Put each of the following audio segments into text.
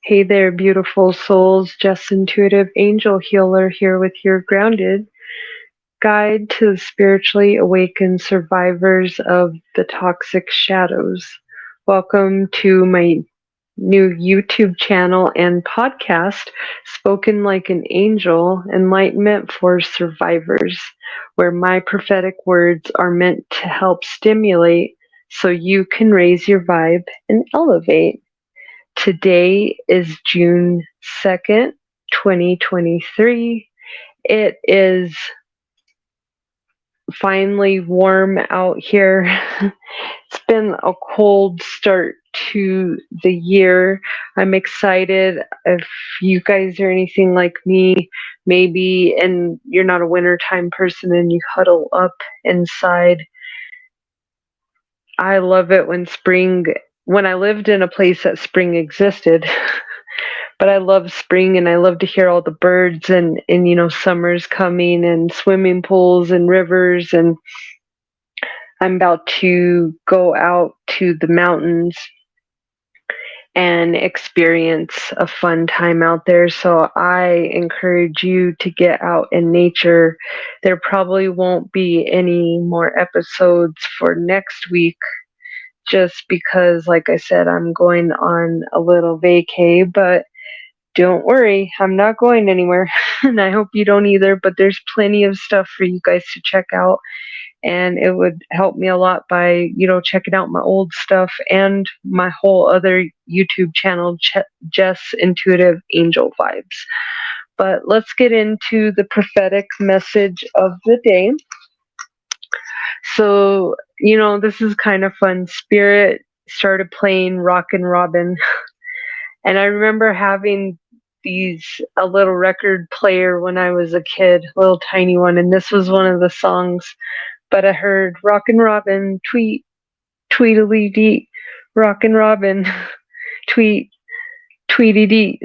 Hey there, beautiful souls. Jess Intuitive Angel Healer here with your grounded guide to the spiritually awakened survivors of the toxic shadows. Welcome to my new YouTube channel and podcast, Spoken Like an Angel, Enlightenment for Survivors, where my prophetic words are meant to help stimulate so you can raise your vibe and elevate. Today is June 2nd, 2023. It is finally warm out here. It's been a cold start to the year. I'm excited. If you guys are anything like me, maybe, and you're not a wintertime person and you huddle up inside, I love it when I lived in a place that spring existed. But I love spring and I love to hear all the birds and summer's coming and swimming pools and rivers, and I'm about to go out to the mountains and experience a fun time out there. So I encourage you to get out in nature. There probably won't be any more episodes for next week just because, like I said, I'm going on a little vacay, but don't worry, I'm not going anywhere, and I hope you don't either, but there's plenty of stuff for you guys to check out, and it would help me a lot by, checking out my old stuff and my whole other YouTube channel, Jess Intuitive Angel Vibes. But let's get into the prophetic message of the day. So, this is kind of fun. Spirit started playing Rockin' Robin, and I remember having a little record player when I was a kid, a little tiny one, and this was one of the songs. But I heard Rockin' Robin, tweet, tweedly dee, Rockin' Robin, tweet, tweety dee.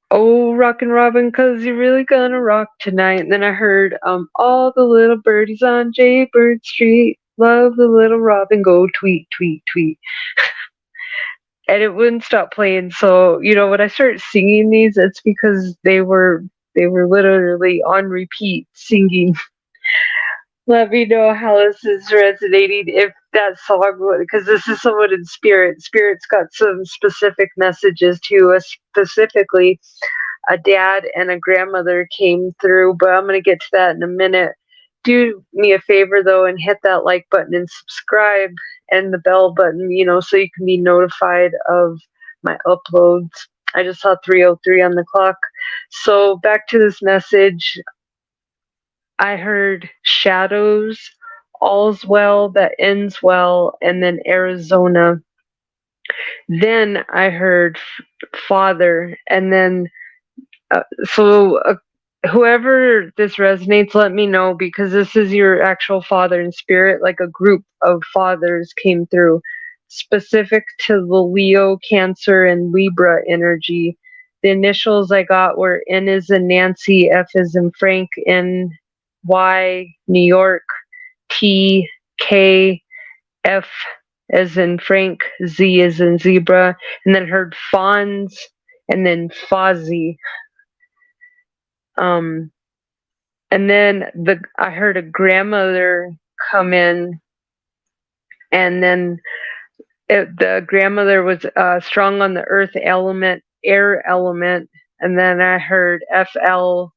Oh, Rockin' Robin, 'cause you're really gonna rock tonight. And then I heard all the little birdies on Jaybird Street love the little Robin, go tweet, tweet, tweet. And it wouldn't stop playing. So, when I started singing these, it's because they were literally on repeat singing. Let me know how this is resonating, if that song, because this is someone in spirit. Spirit's got some specific messages to us, specifically a dad and a grandmother came through, but I'm going to get to that in a minute. Do me a favor though and hit that like button and subscribe and the bell button, so you can be notified of my uploads. I just saw 3:03 on the clock. So back to this message. I heard shadows, all's well that ends well, and then Arizona. Then I heard father, and then whoever this resonates, let me know, because this is your actual father in spirit. Like a group of fathers came through, specific to the Leo, Cancer, and Libra energy. The initials I got were N as in Nancy, F as in Frank, N, Y, New York, T, K, F as in Frank, Z as in zebra, and then heard Fonz, and then Fozzie. And then I heard a grandmother come in, and then the grandmother was strong on the earth element, air element, and then I heard FL,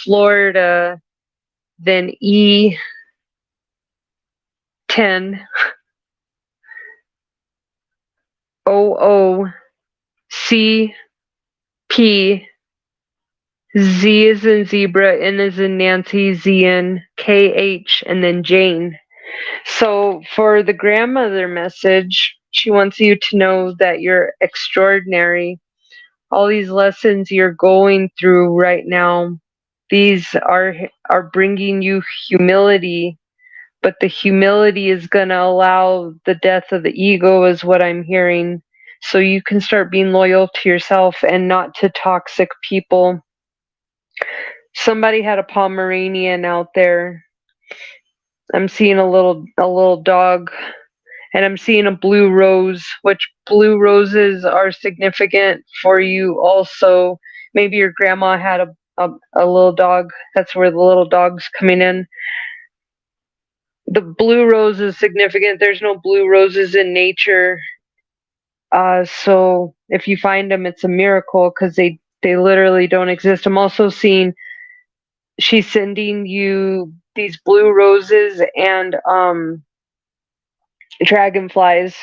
Florida, then E10, OO, CP, Z is in zebra, N is in Nancy, ZN, KH, and then Jane. So for the grandmother message, she wants you to know that you're extraordinary. All these lessons you're going through right now, these are bringing you humility, but the humility is going to allow the death of the ego, is what I'm hearing. So you can start being loyal to yourself and not to toxic people. Somebody had a Pomeranian out there. I'm seeing a little dog, and I'm seeing a blue rose, which blue roses are significant for you also. Maybe your grandma had a little dog. That's where the little dog's coming in. The blue rose is significant. There's no blue roses in nature. So if you find them, it's a miracle because they literally don't exist. I'm also seeing she's sending you these blue roses and dragonflies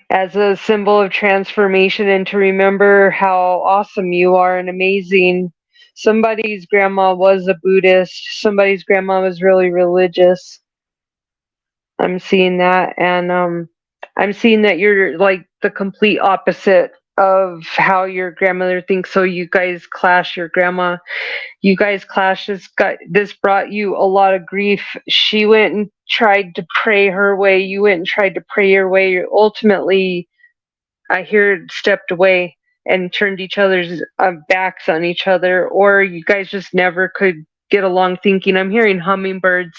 as a symbol of transformation and to remember how awesome you are and amazing. Somebody's grandma was a Buddhist. Somebody's grandma was really religious. I'm seeing that, and I'm seeing that you're like the complete opposite of how your grandmother thinks. So you guys clash. Your grandma, you guys clash. This brought you a lot of grief. She went and tried to pray her way. You went and tried to pray your way. Ultimately, I hear stepped away and turned each other's backs on each other, or you guys just never could get along thinking. I'm hearing hummingbirds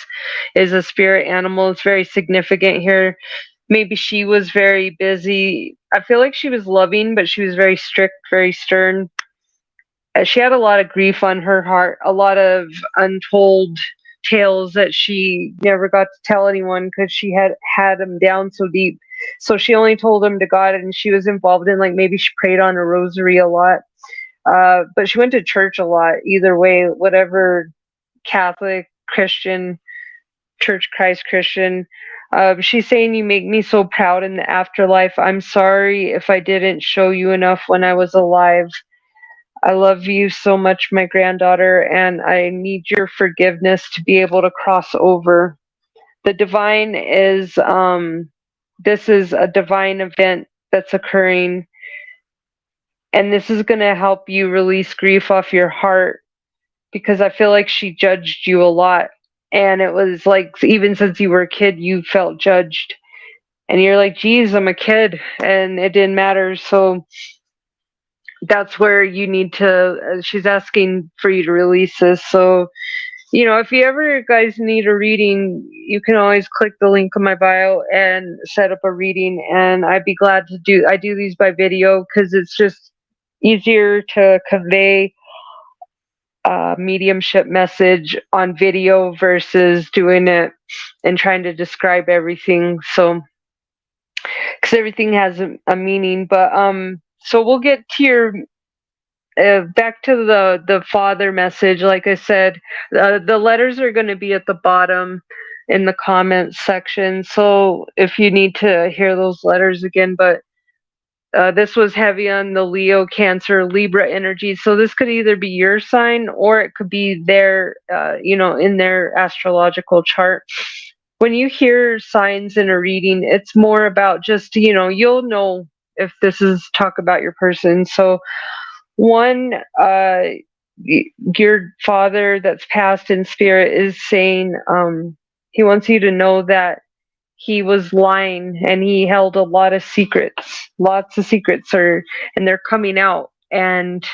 is a spirit animal. It's very significant here. Maybe she was very busy. I feel like she was loving, but she was very strict, very stern. She had a lot of grief on her heart, a lot of untold tales that she never got to tell anyone because she had them down so deep. So she only told them to God, and she was involved in, like, maybe she prayed on a rosary a lot. But she went to church a lot. Either way, whatever, Catholic, Christian, Church Christ Christian. She's saying, you make me so proud in the afterlife. I'm sorry if I didn't show you enough when I was alive. I love you so much, my granddaughter, and I need your forgiveness to be able to cross over. The divine is, this is a divine event that's occurring, and this is going to help you release grief off your heart because I feel like she judged you a lot. And it was like, even since you were a kid, you felt judged. And you're like, geez, I'm a kid, and it didn't matter. So that's where you need to, she's asking for you to release this. So, if you ever guys need a reading, you can always click the link in my bio and set up a reading. And I'd be glad to I do these by video because it's just easier to convey mediumship message on video versus doing it and trying to describe everything. So, because everything has a meaning. But so we'll get to your back to the father message. Like I said, the letters are going to be at the bottom in the comments section. So if you need to hear those letters again, but this was heavy on the Leo, Cancer, Libra energy. So this could either be your sign or it could be their, in their astrological chart. When you hear signs in a reading, it's more about just, you'll know if this is talk about your person. So one, your father that's passed in spirit is saying, he wants you to know that he was lying and he held a lot of secrets. Lots of secrets and they're coming out, and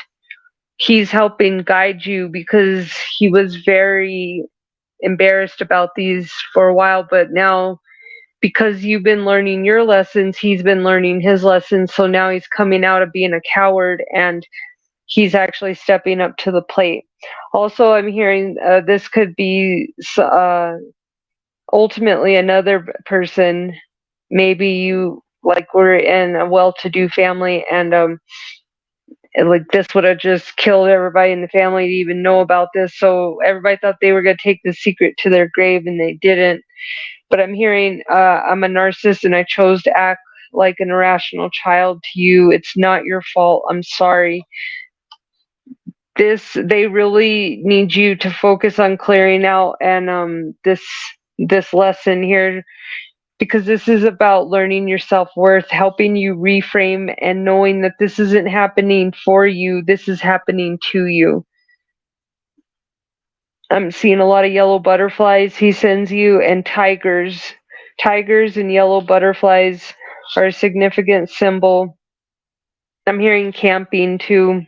he's helping guide you because he was very embarrassed about these for a while, but now because you've been learning your lessons, he's been learning his lessons. So now he's coming out of being a coward and he's actually stepping up to the plate. Also, I'm hearing this could be ultimately another person. Maybe you were in a well-to-do family and like this would have just killed everybody in the family to even know about this. So everybody thought they were going to take the secret to their grave and they didn't. But I'm hearing I'm a narcissist and I chose to act like an irrational child to you. It's not your fault. I'm sorry. They really need you to focus on clearing out and this lesson here, because this is about learning your self-worth, helping you reframe and knowing that this isn't happening for you, this is happening to you. I'm seeing a lot of yellow butterflies he sends you, and tigers. Tigers and yellow butterflies are a significant symbol. I'm hearing camping too.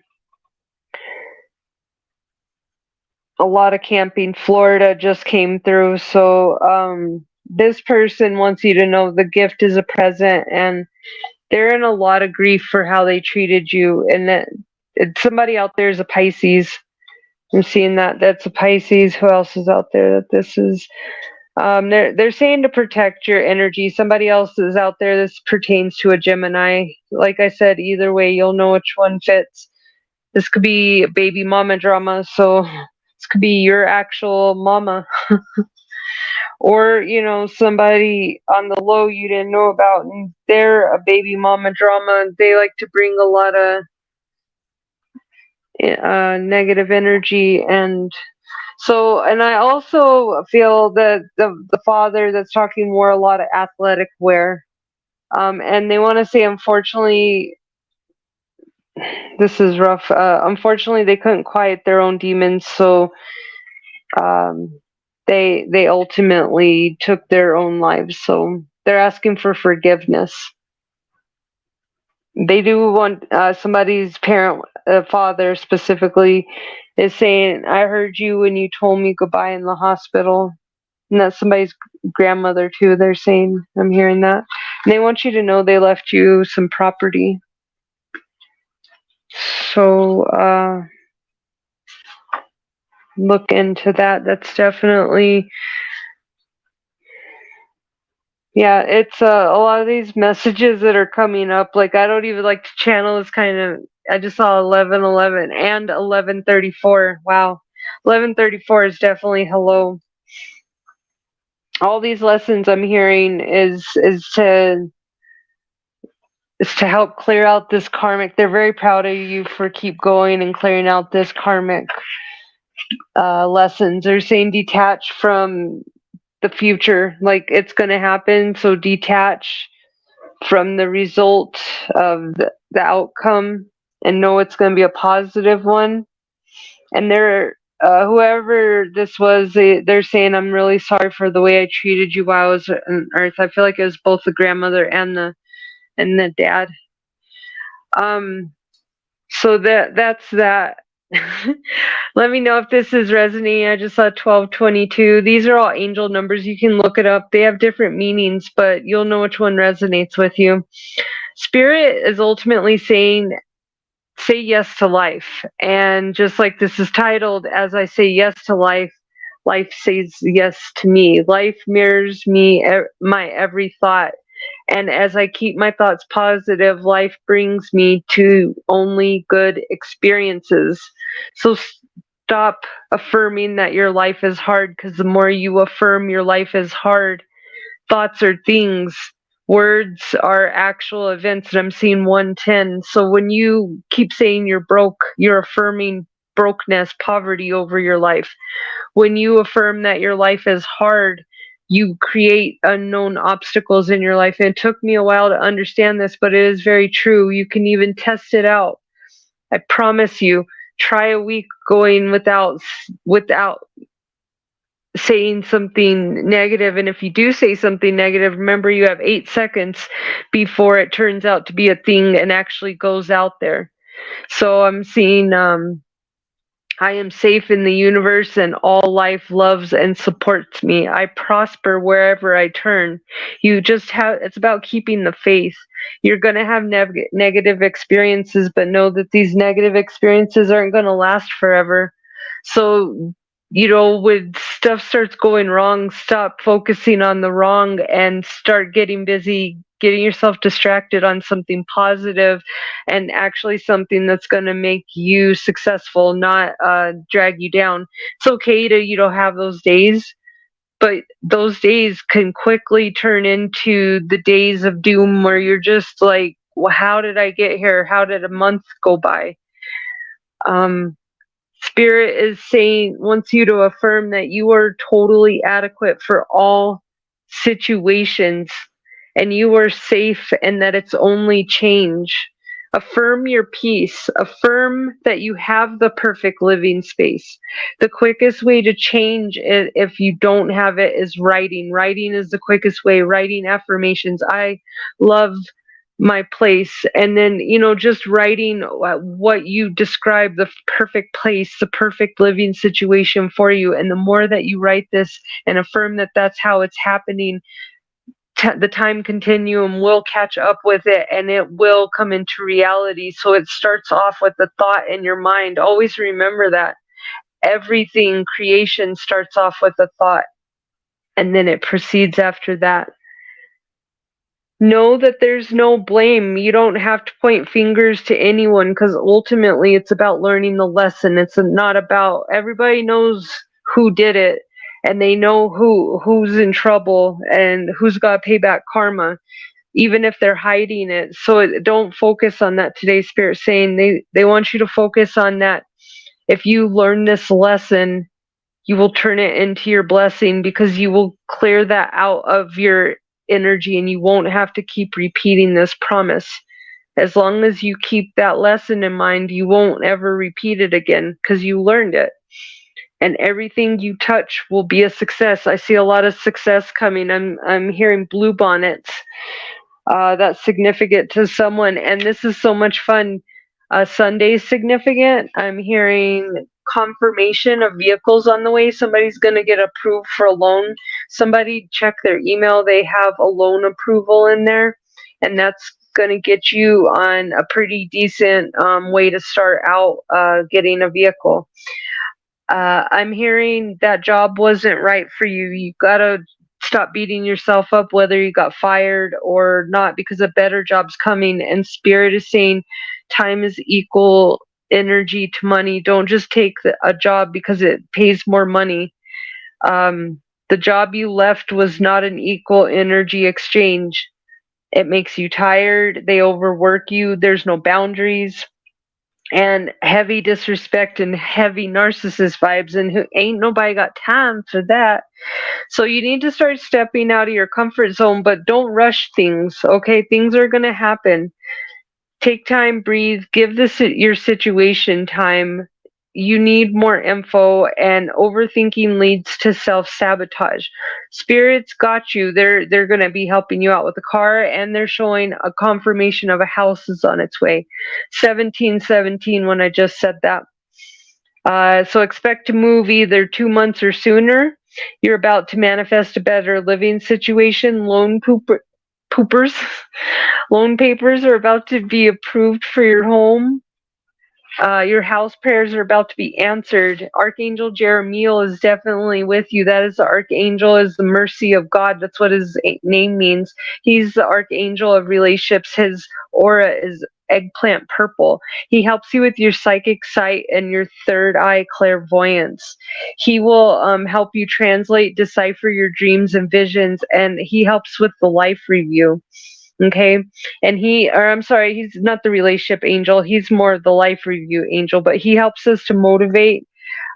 A lot of camping. Florida just came through, so this person wants you to know the gift is a present, and they're in a lot of grief for how they treated you, and that somebody out there is a Pisces. I'm seeing that that's a Pisces. Who else is out there that this is? They're saying to protect your energy. Somebody else is out there. This pertains to a Gemini. Like I said, either way, you'll know which one fits. This could be baby mama drama. So this could be your actual mama, or somebody on the low you didn't know about, and they're a baby mama drama. They like to bring a lot of negative energy, and I also feel that the father that's talking wore a lot of athletic wear, and they want to say, unfortunately, this is rough. Unfortunately, they couldn't quiet their own demons, so um, they ultimately took their own lives. So they're asking for forgiveness. They do want somebody's parent, father specifically, is saying, "I heard you when you told me goodbye in the hospital." And that's somebody's grandmother too. They're saying, I'm hearing that. And they want you to know they left you some property. So look into that. That's definitely, yeah, it's a lot of these messages that are coming up. Like, I don't even like to channel this kind of, I just saw 11:11 and 11:34. Wow. 11:34 is definitely hello. All these lessons I'm hearing is to help clear out this karmic. They're very proud of you for keep going and clearing out this karmic lessons. They're saying detach from the future, like it's going to happen. So detach from the result of the outcome and know it's going to be a positive one. And they're whoever this was, they're saying, I'm really sorry for the way I treated you while I was on Earth. I feel like it was both the grandmother and the dad. So that's that. Let me know if this is resonating. I just saw 1222. These are all angel numbers. You can look it up. They have different meanings, but you'll know which one resonates with you. Spirit is ultimately saying, say yes to life. And just like this is titled, as I say yes to life, life says yes to me. Life mirrors me, my every thought. And as I keep my thoughts positive, life brings me to only good experiences. So stop affirming that your life is hard, because the more you affirm your life is hard, thoughts are things, words are actual events, and I'm seeing 110. So when you keep saying you're broke, you're affirming brokenness, poverty over your life. When you affirm that your life is hard, you create unknown obstacles in your life. And it took me a while to understand this, but it is very true. You can even test it out. I promise you, try a week going without saying something negative. And if you do say something negative, remember you have 8 seconds before it turns out to be a thing and actually goes out there. So I'm seeing I am safe in the universe, and all life loves and supports me. I prosper wherever I turn. You just have, it's about keeping the faith. You're going to have negative experiences, but know that these negative experiences aren't going to last forever. So, when stuff starts going wrong, stop focusing on the wrong and start getting busy, getting yourself distracted on something positive and actually something that's going to make you successful, not drag you down. It's okay to have those days, but those days can quickly turn into the days of doom where you're just like, well, how did I get here? How did a month go by? Spirit is saying, wants you to affirm that you are totally adequate for all situations, and you are safe, and that it's only change. Affirm your peace. Affirm that you have the perfect living space. The quickest way to change it, if you don't have it, is writing. Writing is the quickest way. Writing affirmations. I love my place. And then, just writing what you describe, the perfect place, the perfect living situation for you. And the more that you write this and affirm that that's how it's happening, the time continuum will catch up with it, and it will come into reality. So it starts off with the thought in your mind. Always remember that everything creation starts off with a thought, and then it proceeds after that. Know that there's no blame. You don't have to point fingers to anyone, because ultimately it's about learning the lesson. It's not about, everybody knows who did it, and they know who's in trouble and who's got to pay back karma, even if they're hiding it. So don't focus on that today. Spirit saying they want you to focus on that. If you learn this lesson, you will turn it into your blessing, because you will clear that out of your energy, and you won't have to keep repeating this promise. As long as you keep that lesson in mind, you won't ever repeat it again, because you learned it. And everything you touch will be a success. I see a lot of success coming. I'm hearing blue bonnets. That's significant to someone, and this is so much fun. Sunday's significant. I'm hearing confirmation of vehicles on the way. Somebody's going to get approved for a loan. Somebody check their email. They have a loan approval in there, and that's going to get you on a pretty decent way to start out getting a vehicle. I'm hearing that job wasn't right for you. You got to stop beating yourself up whether you got fired or not, because a better job's coming. And Spirit is saying time is equal energy to money. Don't just take a job because it pays more money. The job you left was not an equal energy exchange. It makes you tired. They overwork you. There's no boundaries. And heavy disrespect and heavy narcissist vibes, and who ain't nobody got time for that. So you need to start stepping out of your comfort zone, but don't rush things. Okay, things are going to happen. Take time, breathe, give your situation time. You need more info, and overthinking leads to self-sabotage. Spirits got you. They're going to be helping you out with the car, and they're showing a confirmation of a house is on its way. 1717 when I just said that. So expect to move either 2 months or sooner. You're about to manifest a better living situation. Poopers. Loan papers are about to be approved for your home. Your house prayers are about to be answered. Archangel Jeremiel is definitely with you. That is the archangel, is the mercy of God. That's what his name means. He's the archangel of relationships. His aura is eggplant purple. He helps you with your psychic sight and your third eye clairvoyance. He will help you translate, decipher your dreams and visions, and he helps with the life review. Okay, and he's not the relationship angel, he's more the life review angel, but he helps us to motivate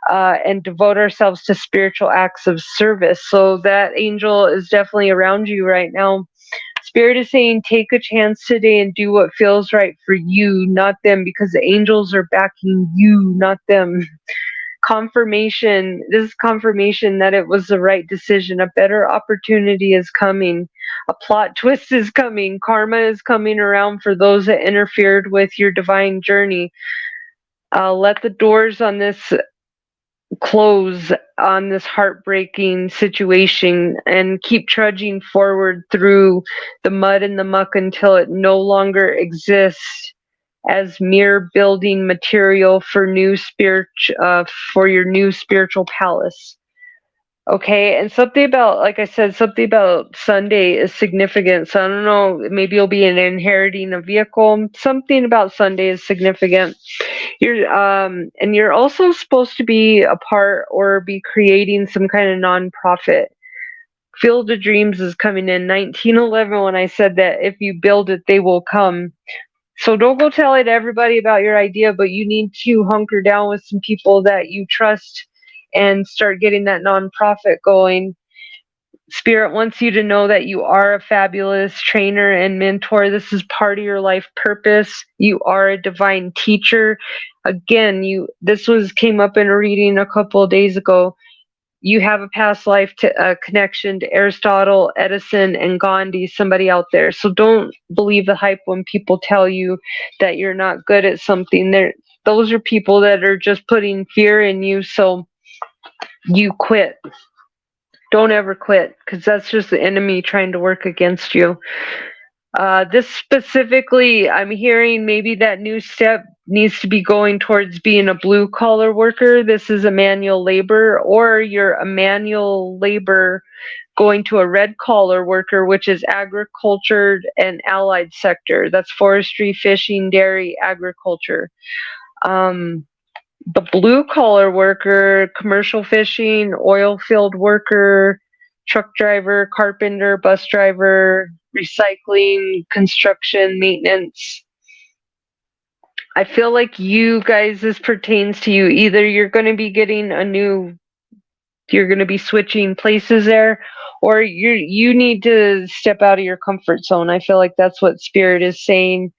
and devote ourselves to spiritual acts of service. So that angel is definitely around you right now. Spirit is saying take a chance today and do what feels right for you, not them, because the angels are backing you, not them. This is confirmation that it was the right decision. A better opportunity is coming. A plot twist is coming. Karma is coming around for those that interfered with your divine journey. Let the doors on this close on this heartbreaking situation, and keep trudging forward through the mud and the muck until it no longer exists as mere building material for for your new spiritual palace. Okay, and something about, like I said, something about Sunday is significant. So I don't know, maybe you'll be inheriting a vehicle. Something about Sunday is significant. And you're also supposed to be a part or be creating some kind of nonprofit. Field of Dreams is coming in 1911 when I said that if you build it, they will come. So don't go telling everybody about your idea, but you need to hunker down with some people that you trust and start getting that nonprofit going. Spirit wants you to know that you are a fabulous trainer and mentor. This is part of your life purpose. You are a divine teacher. Again, this came up in a reading a couple of days ago. you have a past life connection to Aristotle, Edison, and Gandhi, somebody out there. So don't believe the hype when people tell you that you're not good at something. Those are people that are just putting fear in you, so you quit. Don't ever quit, because that's just the enemy trying to work against you. This specifically, I'm hearing maybe that new step needs to be going towards being a blue collar worker. This is a manual labor, or you're a manual labor going to a red collar worker, which is agriculture and allied sector. That's forestry, fishing, dairy, agriculture. The blue collar worker, commercial fishing, oil field worker, truck driver, carpenter, bus driver, recycling, construction, maintenance. I feel like you guys, this pertains to you. Either you're going to be getting you're going to be switching places there, or you need to step out of your comfort zone. I feel like that's what Spirit is saying.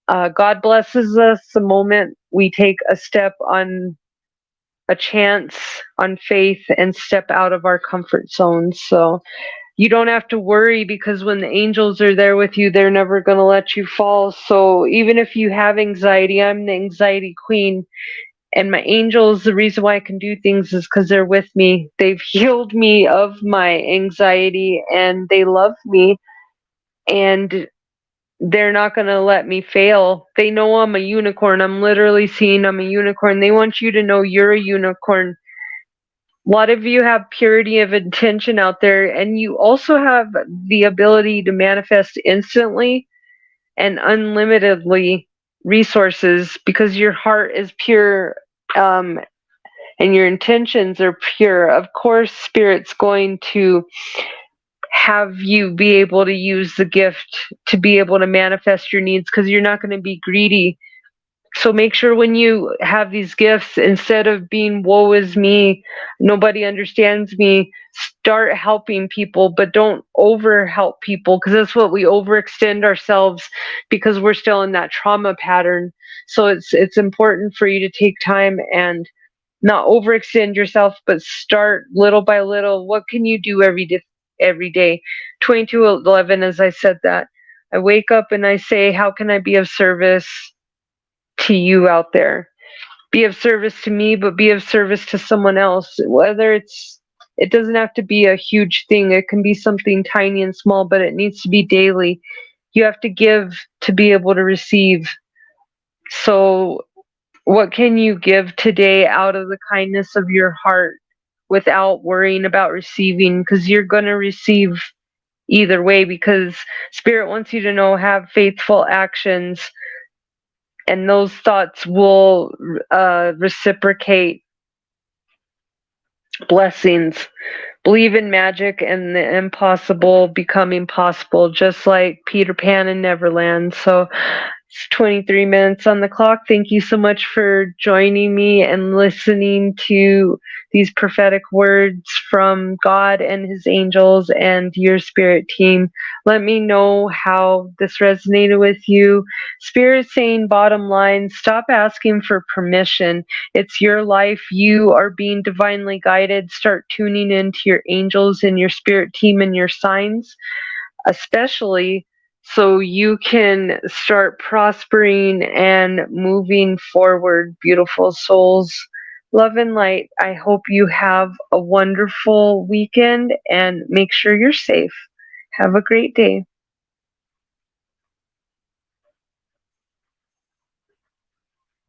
God blesses us the moment we take a step on a chance, on faith, and step out of our comfort zones. So you don't have to worry, because when the angels are there with you, they're never going to let you fall. So even if you have anxiety, I'm the anxiety queen. And my angels, the reason why I can do things is because they're with me. They've healed me of my anxiety, and they love me. And they're not going to let me fail. They know I'm a unicorn. I'm literally seeing I'm a unicorn. They want you to know you're a unicorn. A lot of you have purity of intention out there, and you also have the ability to manifest instantly and unlimitedly resources, because your heart is pure, and your intentions are pure. Of course, Spirit's going to have you be able to use the gift to be able to manifest your needs, because you're not going to be greedy. So make sure when you have these gifts, instead of being woe is me, nobody understands me, start helping people, but don't over help people, because that's what we overextend ourselves, because we're still in that trauma pattern. So it's important for you to take time and not overextend yourself, but start little by little. What can you do every day? 22:11, as I said that. I wake up and I say, how can I be of service to you out there? Be of service to me, but be of service to someone else. It doesn't have to be a huge thing. It can be something tiny and small, but it needs to be daily. You have to give to be able to receive. So what can you give today out of the kindness of your heart without worrying about receiving? Because you're going to receive either way, because Spirit wants you to know, have faithful actions, and those thoughts will reciprocate blessings. Believe in magic and the impossible becoming possible, just like Peter Pan in Neverland. So it's 23 minutes on the clock. Thank you so much for joining me and listening to these prophetic words from God and his angels and your spirit team. Let me know how this resonated with you. Spirit saying, bottom line, stop asking for permission. It's your life. You are being divinely guided. Start tuning into your angels and your spirit team and your signs, especially so you can start prospering and moving forward, beautiful souls. Love and light. I hope you have a wonderful weekend, and make sure you're safe. Have a great day.